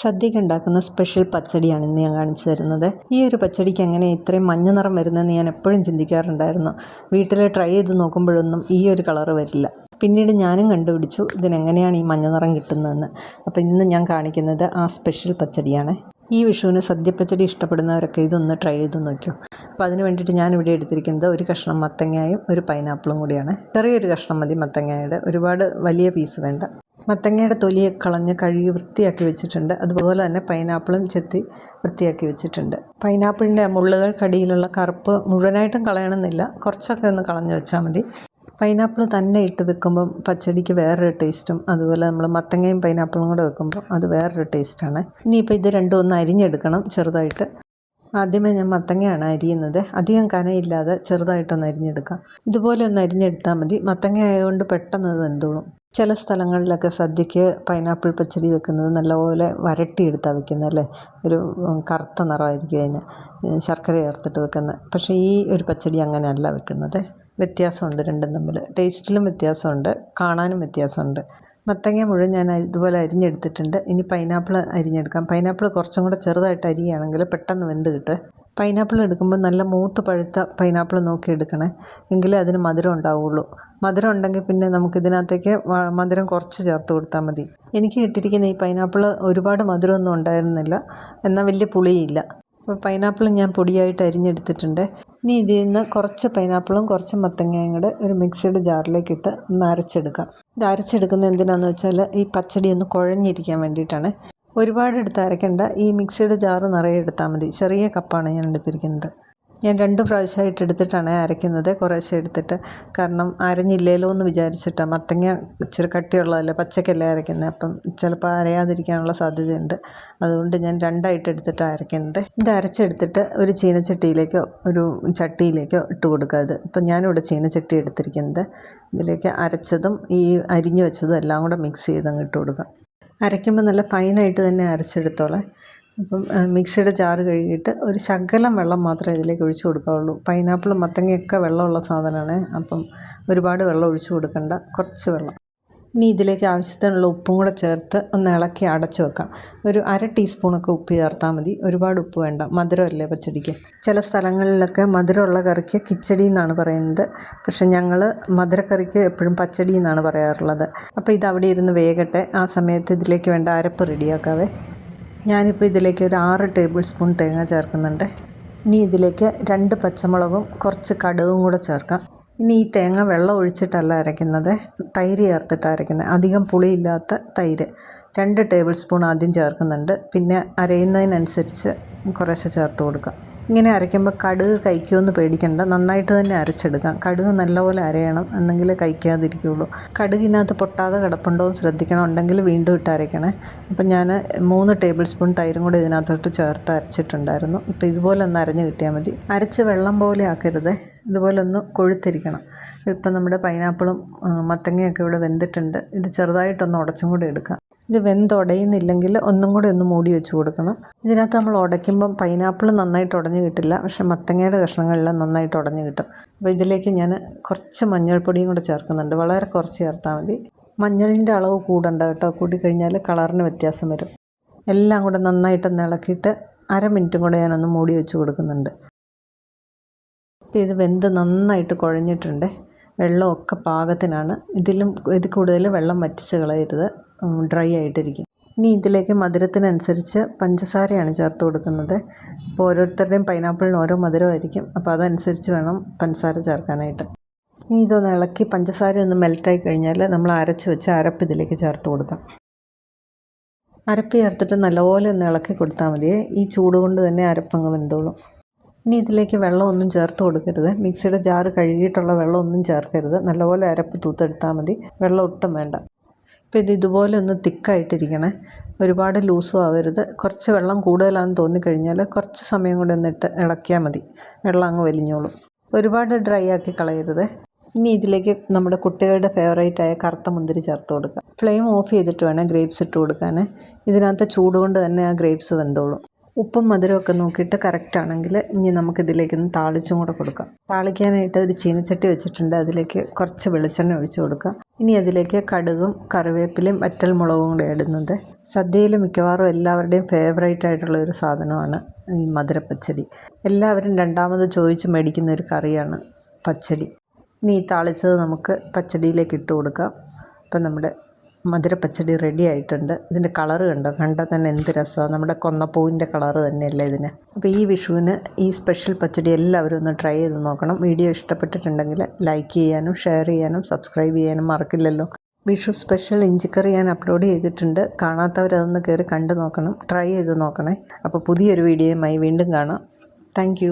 സദ്യയ്ക്ക് ഉണ്ടാക്കുന്ന സ്പെഷ്യൽ പച്ചടിയാണ് ഇന്ന് ഞാൻ കാണിച്ചു തരുന്നത്. ഈ ഒരു പച്ചടിക്ക് എങ്ങനെ ഇത്രയും മഞ്ഞ നിറം വരുന്നതെന്ന് ഞാൻ എപ്പോഴും ചിന്തിക്കാറുണ്ടായിരുന്നു. വീട്ടിൽ ട്രൈ ചെയ്ത് നോക്കുമ്പോഴൊന്നും ഈ ഒരു കളറ് വരില്ല. പിന്നീട് ഞാനും കണ്ടുപിടിച്ചു ഇതിനെങ്ങനെയാണ് ഈ മഞ്ഞ നിറം കിട്ടുന്നതെന്ന്. അപ്പോൾ ഇന്ന് ഞാൻ കാണിക്കുന്നത് ആ സ്പെഷ്യൽ പച്ചടിയാണ്. ഈ വിഷുവിന് സദ്യപ്പച്ചടി ഇഷ്ടപ്പെടുന്നവരൊക്കെ ഇതൊന്ന് ട്രൈ ചെയ്ത് നോക്കിയോ. അപ്പോൾ അതിന് വേണ്ടിയിട്ട് ഞാനിവിടെ എടുത്തിരിക്കുന്നത് ഒരു കഷ്ണം മത്തങ്ങയും ഒരു പൈനാപ്പിളും കൂടിയാണ്. ചെറിയൊരു കഷ്ണം മതി മത്തങ്ങയുടെ, ഒരുപാട് വലിയ പീസ് വേണ്ട. മത്തങ്ങയുടെ തൊലിയെ കളഞ്ഞ് കഴുകി വൃത്തിയാക്കി വെച്ചിട്ടുണ്ട്. അതുപോലെ തന്നെ പൈനാപ്പിളും ചെത്തി വൃത്തിയാക്കി വെച്ചിട്ടുണ്ട്. പൈനാപ്പിളിൻ്റെ മുള്ളുകൾക്കടിയിലുള്ള കറുപ്പ് മുഴുവനായിട്ടും കളയണമെന്നില്ല, കുറച്ചൊക്കെ ഒന്ന് കളഞ്ഞ് വെച്ചാൽ മതി. പൈനാപ്പിൾ തന്നെ ഇട്ട് വെക്കുമ്പം പച്ചടിക്ക് വേറൊരു ടേസ്റ്റും, അതുപോലെ നമ്മൾ മത്തങ്ങയും പൈനാപ്പിളും കൂടെ വെക്കുമ്പോൾ അത് വേറൊരു ടേസ്റ്റാണ്. ഇനിയിപ്പോൾ ഇത് രണ്ടും ഒന്ന് അരിഞ്ഞെടുക്കണം ചെറുതായിട്ട്. ആദ്യമേ ഞാൻ മത്തങ്ങയാണ് അരിയുന്നത്. അധികം കനയില്ലാതെ ചെറുതായിട്ടൊന്ന് അരിഞ്ഞെടുക്കാം. ഇതുപോലെ ഒന്ന് അരിഞ്ഞെടുത്താൽ മതി. മത്തങ്ങ ആയതുകൊണ്ട് പെട്ടെന്ന് അത് വെന്തോളും. ചില സ്ഥലങ്ങളിലൊക്കെ സദ്യക്ക് പൈനാപ്പിൾ പച്ചടി വെക്കുന്നത് നല്ലപോലെ വരട്ടിയെടുത്താണ് വെക്കുന്നത് അല്ലേ. ഒരു കറുത്ത നിറമായിരിക്കും അതിന്, ശർക്കര ചേർത്തിട്ട് വെക്കുന്നത്. പക്ഷേ ഈ ഒരു പച്ചടി അങ്ങനെയല്ല വെക്കുന്നത്. വ്യത്യാസമുണ്ട് രണ്ടും തമ്മിൽ. ടേസ്റ്റിലും വ്യത്യാസമുണ്ട്, കാണാനും വ്യത്യാസമുണ്ട്. മത്തങ്ങ മുഴുവൻ ഞാൻ ഇതുപോലെ അരിഞ്ഞെടുത്തിട്ടുണ്ട്. ഇനി പൈനാപ്പിൾ അരിഞ്ഞെടുക്കാം. പൈനാപ്പിൾ കുറച്ചും കൂടെ ചെറുതായിട്ട് അരിയുകയാണെങ്കിൽ പെട്ടെന്ന് വെന്ത് കിട്ടും. പൈനാപ്പിൾ എടുക്കുമ്പോൾ നല്ല മൂത്ത് പഴുത്ത പൈനാപ്പിൾ നോക്കി എടുക്കണേ, എങ്കിലേ അതിന് മധുരം ഉണ്ടാവുള്ളൂ. മധുരം ഉണ്ടെങ്കിൽ പിന്നെ നമുക്കിതിനകത്തേക്ക് മധുരം കുറച്ച് ചേർത്ത് കൊടുത്താൽ മതി. എനിക്ക് കിട്ടിയിരിക്കുന്ന ഈ പൈനാപ്പിൾ ഒരുപാട് മധുരമൊന്നും ഉണ്ടായിരുന്നില്ല, എന്നാൽ വലിയ പുളിയില്ല. അപ്പോൾ പൈനാപ്പിൾ ഞാൻ പൊടിയായിട്ട് അരിഞ്ഞെടുത്തിട്ടുണ്ട്. ഇനി ഇതിൽ നിന്ന് കുറച്ച് പൈനാപ്പിളും കുറച്ച് മത്തങ്ങയും കൂടെ ഒരു മിക്സിയുടെ ജാറിലേക്കിട്ട് ഒന്ന് അരച്ചെടുക്കാം. ഇത് അരച്ചെടുക്കുന്നത് എന്തിനാണെന്ന് വെച്ചാൽ ഈ പച്ചടി ഒന്ന് കുഴഞ്ഞിരിക്കാൻ വേണ്ടിയിട്ടാണ്. ഒരുപാട് എടുത്ത് അരയ്ക്കേണ്ട. ഈ മിക്സിയുടെ ജാറ് നിറയെ എടുത്താൽ മതി. ചെറിയ കപ്പാണ് ഞാൻ എടുത്തിരിക്കുന്നത്. ഞാൻ 2 പ്രാവശ്യമായിട്ട് എടുത്തിട്ടാണ് അരയ്ക്കുന്നത്, കുറേശ്ശെ എടുത്തിട്ട്. കാരണം അരഞ്ഞില്ലേലോ എന്ന് വിചാരിച്ചിട്ടാണ്. മത്തങ്ങ ഇച്ചിരി കട്ടിയുള്ളതല്ലേ, പച്ചക്കല്ലേ അരയ്ക്കുന്നത്, അപ്പം ചിലപ്പോൾ അരയാതിരിക്കാനുള്ള സാധ്യതയുണ്ട്. അതുകൊണ്ട് ഞാൻ 2ആയിട്ട് എടുത്തിട്ടാണ് അരയ്ക്കുന്നത്. ഇത് അരച്ചെടുത്തിട്ട് ഒരു ചീനച്ചട്ടിയിലേക്കോ ഒരു ചട്ടിയിലേക്കോ ഇട്ട് കൊടുക്കുക. ഇത് ഇപ്പം ഞാനിവിടെ ചീനച്ചട്ടി എടുത്തിരിക്കുന്നത്. ഇതിലേക്ക് അരച്ചതും ഈ അരിഞ്ഞു വെച്ചതും എല്ലാം കൂടെ മിക്സ് ചെയ്ത് അങ്ങ് ഇട്ട് കൊടുക്കാം. അരയ്ക്കുമ്പോൾ നല്ല ഫൈനായിട്ട് തന്നെ അരച്ചെടുത്തോളാം. അപ്പം മിക്സിയുടെ ജാറ് കഴുകിയിട്ട് ഒരു ശകലം വെള്ളം മാത്രമേ ഇതിലേക്ക് ഒഴിച്ചു കൊടുക്കാവുള്ളൂ. പൈനാപ്പിളും മത്തങ്ങയൊക്കെ വെള്ളമുള്ള സാധനമാണ്, അപ്പം ഒരുപാട് വെള്ളം ഒഴിച്ചു കൊടുക്കണ്ട, കുറച്ച് വെള്ളം. ഇനി ഇതിലേക്ക് ആവശ്യത്തിനുള്ള ഉപ്പും കൂടെ ചേർത്ത് ഒന്ന് ഇളക്കി അടച്ചു വെക്കാം. ഒരു 1/2 ടീസ്പൂണൊക്കെ ഉപ്പ് ചേർത്താൽ മതി, ഒരുപാട് ഉപ്പ് വേണ്ട. മധുരമല്ലേ പച്ചടിക്ക്. ചില സ്ഥലങ്ങളിലൊക്കെ മധുരമുള്ള കറിക്ക് കിച്ചടി എന്നാണ് പറയുന്നത്, പക്ഷെ ഞങ്ങൾ മധുരക്കറിക്ക് എപ്പോഴും പച്ചടി എന്നാണ് പറയാറുള്ളത്. അപ്പോൾ ഇത് അവിടെ ഇരുന്ന് വേകട്ടെ. ആ സമയത്ത് ഇതിലേക്ക് വേണ്ട അരപ്പ് റെഡിയാക്കാവേ. ഞാനിപ്പോൾ ഇതിലേക്ക് ഒരു 6 ടേബിൾ സ്പൂൺ തേങ്ങ ചേർക്കുന്നുണ്ട്. ഇനി ഇതിലേക്ക് 2 പച്ചമുളകും കുറച്ച് കടുകും കൂടെ ചേർക്കാം. ഇനി ഈ തേങ്ങ വെള്ളം ഒഴിച്ചിട്ടല്ല അരയ്ക്കുന്നത്, തൈര് ചേർത്തിട്ട് അരയ്ക്കുന്നത്. അധികം പുളിയില്ലാത്ത തൈര് 2 ടേബിൾ സ്പൂൺ ആദ്യം ചേർക്കുന്നുണ്ട്. പിന്നെ അരയുന്നതിനനുസരിച്ച് കുറേശ്ശെ ചേർത്ത് കൊടുക്കാം. ഇങ്ങനെ അരയ്ക്കുമ്പോൾ കടുക് കഴിക്കുമെന്ന് പേടിക്കണ്ട, നന്നായിട്ട് തന്നെ അരച്ചെടുക്കാം. കടുക് നല്ലപോലെ അരയണം, എന്നെങ്കിൽ കഴിക്കാതിരിക്കുകയുള്ളൂ. കടുകിനകത്ത് പൊട്ടാതെ കിടപ്പുണ്ടോ എന്ന് ശ്രദ്ധിക്കണം, ഉണ്ടെങ്കിൽ വീണ്ടും ഇട്ട് അരയ്ക്കണേ. അപ്പം ഞാൻ 3 ടേബിൾ സ്പൂൺ തൈരും കൂടി ഇതിനകത്തോട്ട് ചേർത്ത് അരച്ചിട്ടുണ്ടായിരുന്നു. ഇപ്പോൾ ഇതുപോലെ ഒന്ന് അരഞ്ഞ് കിട്ടിയാൽ മതി. അരച്ച് വെള്ളം പോലെ ആക്കരുത്, ഇതുപോലെ ഒന്ന് കൊഴുത്തിരിക്കണം. ഇപ്പം നമ്മുടെ പൈനാപ്പിളും മത്തങ്ങയൊക്കെ ഇവിടെ വെന്തിട്ടുണ്ട്. ഇത് ചെറുതായിട്ടൊന്ന് ഉടച്ചും കൂടി എടുക്കാം. ഇത് വെന്തുടയുന്നില്ലെങ്കിൽ ഒന്നും കൂടി ഒന്ന് മൂടി വെച്ച് കൊടുക്കണം. ഇതിനകത്ത് നമ്മൾ ഉടയ്ക്കുമ്പം പൈനാപ്പിൾ നന്നായിട്ട് ഉടഞ്ഞ് കിട്ടില്ല, പക്ഷേ മത്തങ്ങയുടെ കഷ്ണങ്ങളെല്ലാം നന്നായിട്ട് ഉടഞ്ഞ് കിട്ടും. അപ്പോൾ ഇതിലേക്ക് ഞാൻ കുറച്ച് മഞ്ഞൾപ്പൊടിയും കൂടെ ചേർക്കുന്നുണ്ട്. വളരെ കുറച്ച് ചേർത്താൽ മതി. മഞ്ഞളിൻ്റെ അളവ് കൂടണ്ട കേട്ടോ, കൂടിക്കഴിഞ്ഞാൽ കളറിന് വ്യത്യാസം വരും. എല്ലാം കൂടെ നന്നായിട്ടൊന്ന് ഇളക്കിയിട്ട് 1/2 മിനിറ്റും കൂടെ ഞാനൊന്ന് മൂടി വെച്ച് കൊടുക്കുന്നുണ്ട്. അപ്പോൾ ഇത് വെന്ത് നന്നായിട്ട് കുഴഞ്ഞിട്ടുണ്ട്. വെള്ളമൊക്കെ പാകത്തിനാണ്. ഇതിൽ കൂടുതൽ വെള്ളം വറ്റിച്ച് കളയരുത്, ഡ്രൈ ആയിട്ടിരിക്കും. ഇനി ഇതിലേക്ക് മധുരത്തിനനുസരിച്ച് പഞ്ചസാരയാണ് ചേർത്ത് കൊടുക്കുന്നത്. അപ്പോൾ ഓരോരുത്തരുടെയും പൈനാപ്പിളിന് ഓരോ മധുരമായിരിക്കും, അപ്പോൾ അതനുസരിച്ച് വേണം പഞ്ചസാര ചേർക്കാനായിട്ട്. ഇനി ഇതൊന്ന് ഇളക്കി പഞ്ചസാര ഒന്ന് മെൽറ്റായി കഴിഞ്ഞാൽ നമ്മൾ അരച്ച് വെച്ച് അരപ്പ് ഇതിലേക്ക് ചേർത്ത് കൊടുക്കാം. അരപ്പ് ചേർത്തിട്ട് നല്ലപോലെ ഒന്ന് ഇളക്കി കൊടുത്താൽ മതിയേ. ഈ ചൂട് കൊണ്ട് തന്നെ അരപ്പങ്ങ് വെന്തോളും. ഇനി ഇതിലേക്ക് വെള്ളമൊന്നും ചേർത്ത് കൊടുക്കരുത്. മിക്സിയുടെ ജാറ് കഴുകിയിട്ടുള്ള വെള്ളമൊന്നും ചേർക്കരുത്. നല്ലപോലെ അരപ്പ് തൂത്തെടുത്താൽ മതി, വെള്ളം ഒട്ടും വേണ്ട. ഇപ്പോൾ ഇത് ഇതുപോലെ ഒന്ന് തിക്കായിട്ടിരിക്കണേ, ഒരുപാട് ലൂസും ആവരുത്. കുറച്ച് വെള്ളം കൂടുതലാണെന്ന് തോന്നിക്കഴിഞ്ഞാൽ കുറച്ച് സമയം കൂടെ ഒന്നിട്ട് ഇളക്കിയാൽ മതി, വെള്ളം അങ്ങ് വലിഞ്ഞോളും. ഒരുപാട് ഡ്രൈ ആക്കി കളയരുത്. ഇനി ഇതിലേക്ക് നമ്മുടെ കുട്ടികളുടെ ഫേവറേറ്റായ കറുത്ത മുന്തിരി ചേർത്ത് കൊടുക്കാം. ഫ്ലെയിം ഓഫ് ചെയ്തിട്ട് വേണം ഗ്രേപ്സ് ഇട്ട് കൊടുക്കാൻ. ഇതിനകത്ത് ചൂട് കൊണ്ട് തന്നെ ആ ഗ്രേപ്സ് വെന്തോളും. ഉപ്പും മധുരമൊക്കെ നോക്കിയിട്ട് കറക്റ്റ് ആണെങ്കിൽ ഇനി നമുക്കിതിലേക്കൊന്ന് താളിച്ചും കൂടെ കൊടുക്കാം. താളിക്കാനായിട്ട് ഒരു ചീനച്ചട്ടി വെച്ചിട്ടുണ്ട്. അതിലേക്ക് കുറച്ച് വെളിച്ചെണ്ണ ഒഴിച്ച് കൊടുക്കാം. ഇനി അതിലേക്ക് കടുകും കറിവേപ്പിലയും വറ്റൽമുളകും കൂടെ ഇടുന്നത്. സദ്യയിൽ മിക്കവാറും എല്ലാവരുടെയും ഫേവറേറ്റ് ആയിട്ടുള്ള ഒരു സാധനമാണ് ഈ മധുരപ്പച്ചടി. എല്ലാവരും രണ്ടാമത് ചോദിച്ച് മേടിക്കുന്ന ഒരു കറിയാണ് പച്ചടി. ഇനി ഈ താളിച്ചത് നമുക്ക് പച്ചടിയിലേക്ക് ഇട്ട് കൊടുക്കാം. അപ്പം നമ്മുടെ മധുരപ്പച്ചടി റെഡി ആയിട്ടുണ്ട്. ഇതിൻ്റെ കളറ് കണ്ടാൽ തന്നെ എന്ത് രസമാണ്. നമ്മുടെ കൊന്നപ്പൂവിൻ്റെ കളറ് തന്നെയല്ലേ ഇതിന്. അപ്പോൾ ഈ വിഷുവിന് ഈ സ്പെഷ്യൽ പച്ചടി എല്ലാവരും ഒന്ന് ട്രൈ ചെയ്ത് നോക്കണം. വീഡിയോ ഇഷ്ടപ്പെട്ടിട്ടുണ്ടെങ്കിൽ ലൈക്ക് ചെയ്യാനും ഷെയർ ചെയ്യാനും സബ്സ്ക്രൈബ് ചെയ്യാനും മറക്കില്ലല്ലോ. വിഷു സ്പെഷ്യൽ ഇഞ്ചിക്കറി ഞാൻ അപ്ലോഡ് ചെയ്തിട്ടുണ്ട്. കാണാത്തവരതൊന്ന് കയറി കണ്ടു നോക്കണം, ട്രൈ ചെയ്ത് നോക്കണേ. അപ്പോൾ പുതിയൊരു വീഡിയോയുമായി വീണ്ടും കാണാം. താങ്ക്